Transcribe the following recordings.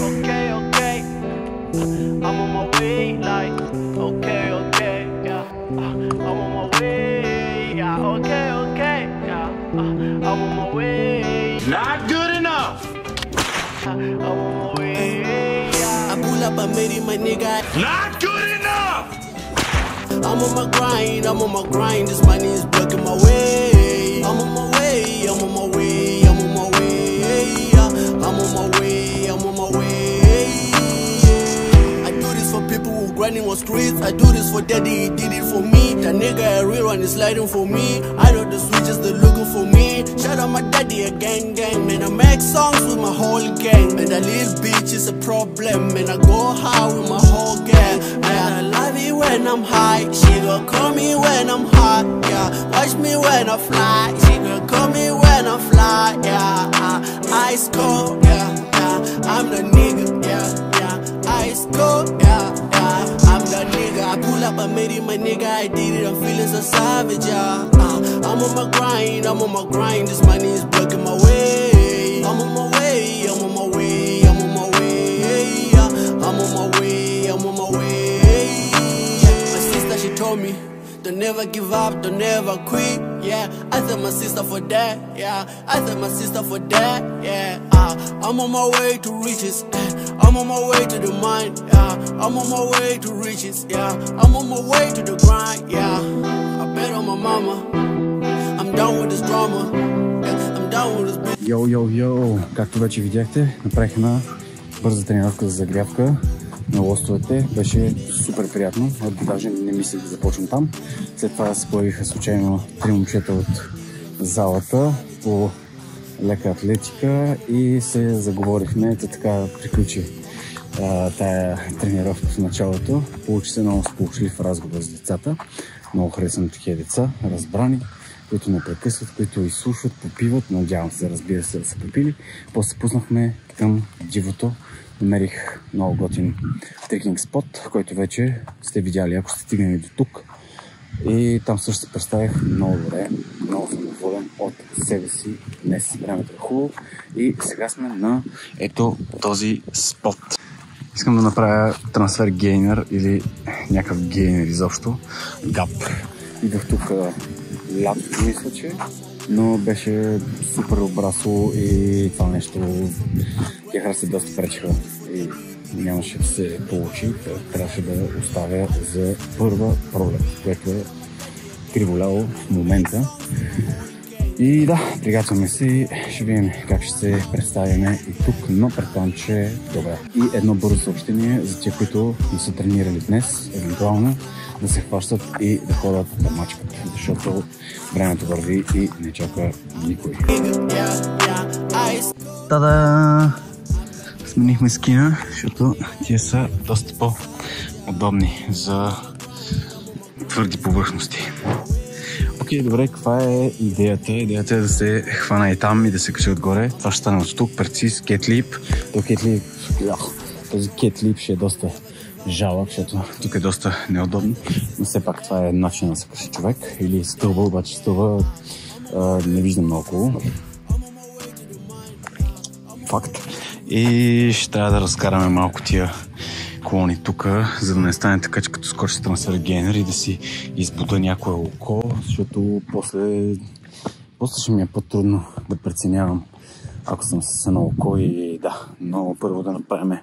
okay, okay. I'm on my way, like, okay, okay, yeah. I'm on my way, yeah, okay, okay, yeah. I'm on my way. Not good enough. I'm on my way, yeah. I pull up, I made it, my nigga. Not good enough. I'm on my grind, I'm on my grind. This money is blocking my way. I'm on my way, I'm on my way, I'm on my way, yeah. I'm on my way, I'm on my way. I do this for people who grinding on streets. I do this for daddy, he did it for me. That nigga a real one is sliding for me. I know the switches, they're looking for me. Shout out my daddy, a gang gang. Man, I make songs with my whole gang. Man, that little bitch is a problem. Man, I go high with my whole gang. I love it when I'm high. She gon' call me when I'm hot, yeah. Watch me when I fly. She gon' call me when I fly, yeah. Ice cold, yeah, yeah. I'm the nigga, yeah, yeah. Ice cold, yeah, yeah. I'm the nigga. I pull up, I made it, my nigga. I did it, I'm feeling so savage, yeah. I'm on my grind, I'm on my grind. This money is blocking my way. I'm on my way, I'm on my way, I'm on my way, yeah. I'm on my way, I'm on my way. My sister, she told me, don't never give up, don't never quit, yeah. I thank my sister for that, yeah. I thank my sister for that, yeah. I'm on my way to riches, I'm on my way to the mind, yeah. I'm on my way to riches, yeah. I'm on my way to the grind, yeah. I bet on my mama, I'm done with this drama, yeah. I'm done with this bitch. Йоу, както вече видяхте, направих една бърза тренировка за загрявка на лостовете. Беше супер приятно, даже не мислех да започвам там. След това се появиха случайно 3 момчета от залата по лека атлетика и се заговорихме, така приключи тая тренировка в началото. Получи се много сполучлив разговор с децата. Много харесвам такива деца, разбрани, които не прекъсват, които изслушват, попиват. Надявам се, разбира се, да са попили. После пуснахме към дивото. Намерих много готин трекинг спот, който вече сте видяли, ако сте стигнали до тук. И там също се представих много добре, много съм доволен от себе си. Днес времето е хубаво и сега сме на ето този спот. Искам да направя трансфер гейнер или някакъв гейнер изобщо. Гап. Идвах тук лятото, мисля, че, но беше супер обрасло и това нещо тяха се доста пречеха и нямаше да се получи. Трябваше да оставя за първа пролет, което е криволяло в момента. И да, приготвяме се, ще видим как ще се представим и тук, но предполагам, че е добре. И едно бързо съобщение за тия, които не са тренирали днес, евентуално да се хващат и да ходят да мачкат, защото времето върви и не чака никой. Та-да! Сменихме скина, защото тия са доста по-удобни за твърди повърхности. Окей, добре, каква е идеята? Идеята е да се хвана и там и да се качи отгоре. Това ще стане от тук, прецис, кетлип. Този кетлип ще е доста жалък, защото тук е доста неудобно. Но все пак това е начин да се качи човек. Или стълба, обаче стълба не виждам наоколо. Факт. И ще трябва да разкараме малко тия колони тук, за да не стане така, че като скочи с трансфер гейнер и да си избуда някое око, защото после ще ми е по-трудно да преценявам, ако съм с едно око. И да, но първо да направим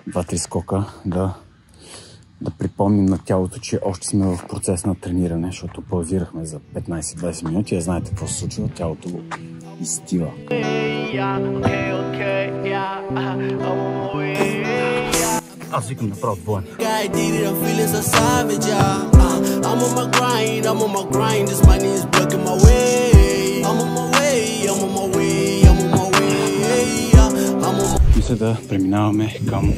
2-3 скока, да припомним на тялото, че още сме в процес на трениране, защото паузирахме за 15-20 минути, а знаете какво се случва, тялото го изстива. Аз викам направо двоен. Мисля да преминаваме към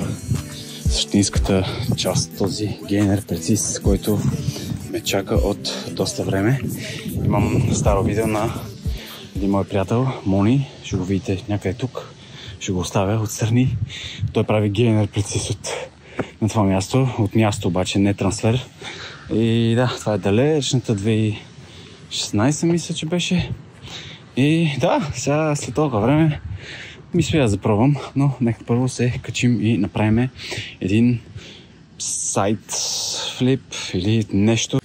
същинската част, този гейнер прецис, който ме чака от доста време. Имам старо видео на един мой приятел, Мони, ще го видите някъде тук. Ще го оставя отстрани. Той прави гейнер прецис на това място. От място обаче, не трансфер. И да, това е далечната 2016, мисля, че беше. И да, сега след толкова време Мисля да запробвам, но нека първо се качим и направим един сайд флип или нещо.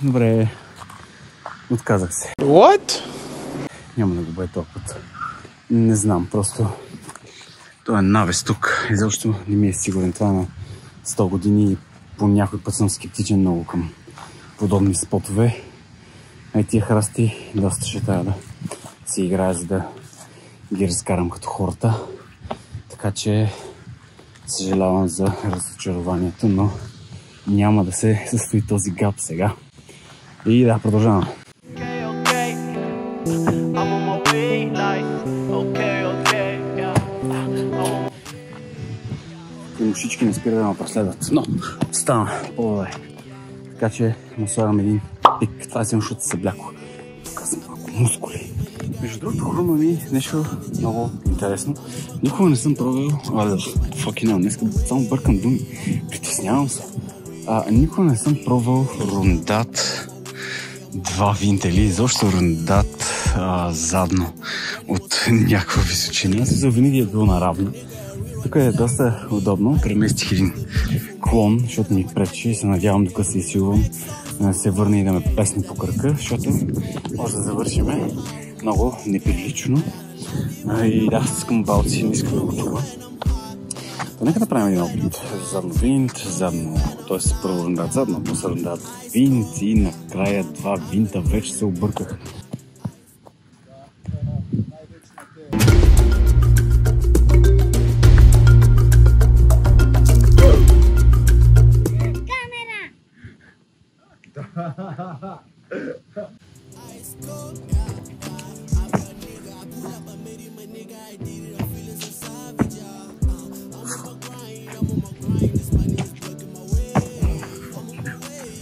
Добре, отказах се. What? Няма да го бъде този път. Не знам, просто това е навес тук. Изобщо не ми е сигурен. Това на 100 години и по някой път съм скептичен много към подобни спотове. А тия храсти доста ще трябва да си играя, за да ги разкарам като хората. Така че съжалявам за разочарованието, но няма да се състои този гап сега. И да, продължавам. И мушички не спира да ме преследват, но стана по-добре. Така че му слагам един пик. Това е защото се бляко. Казвам малко мускули. Между другото, хрумна ми нещо много интересно. Никога не съм пробвал... днес само бъркам думи. Притеснявам се. Никога не съм пробвал рундат 2 винта или изобщо рундат задно от някаква височина. Винаги е било наравно. Тук е доста удобно. Преместих един клон, защото ми пречи и се надявам, докато се изсилвам, да се върне и да ме песне по кръка, защото може да завършим много неприлично. И да, искам балци, не искам да го чува. Нека да правим един опит. Задно винт, задно, т.е. първо рундат задно, после рундат винт и накрая 2 винта. Вече се обърках.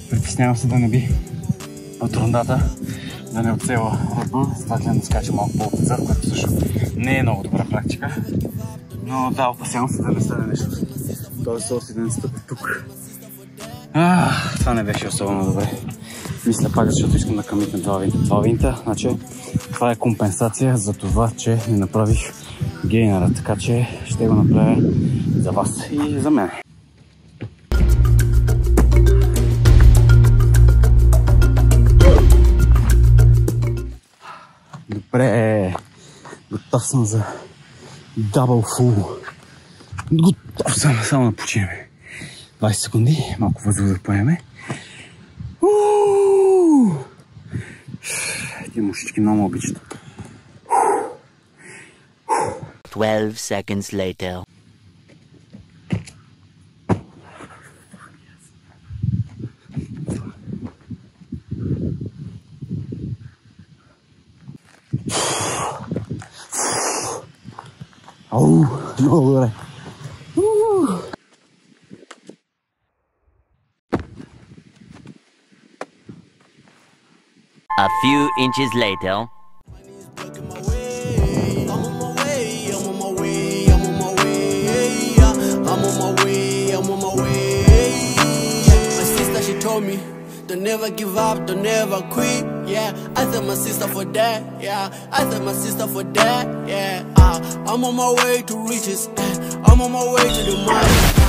Притеснявам се да не би от рундата да не отсела ръба, затова да скача малко по-отзад, което също не е много добра практика. Но да, опасявам се да не стане нещо. Този сорт и да не стъпи тук. Това не беше особено добре. Мисля пак, защото искам да къмитна 2 винта. Значи, това е компенсация за това, че не направих гейнера. Така че ще го направя за вас и за мен. Добре, готов съм за дабл фул. Готов съм, само да починем. 20 секунди, малко въздух да поеме. Тия мушички много обичат. 12 seconds later. Много добре. A few inches later. Don't never give up, don't never quit, yeah. I thank my sister for that, yeah. I thank my sister for that, yeah. I'm on my way to riches, I'm on my way to the money.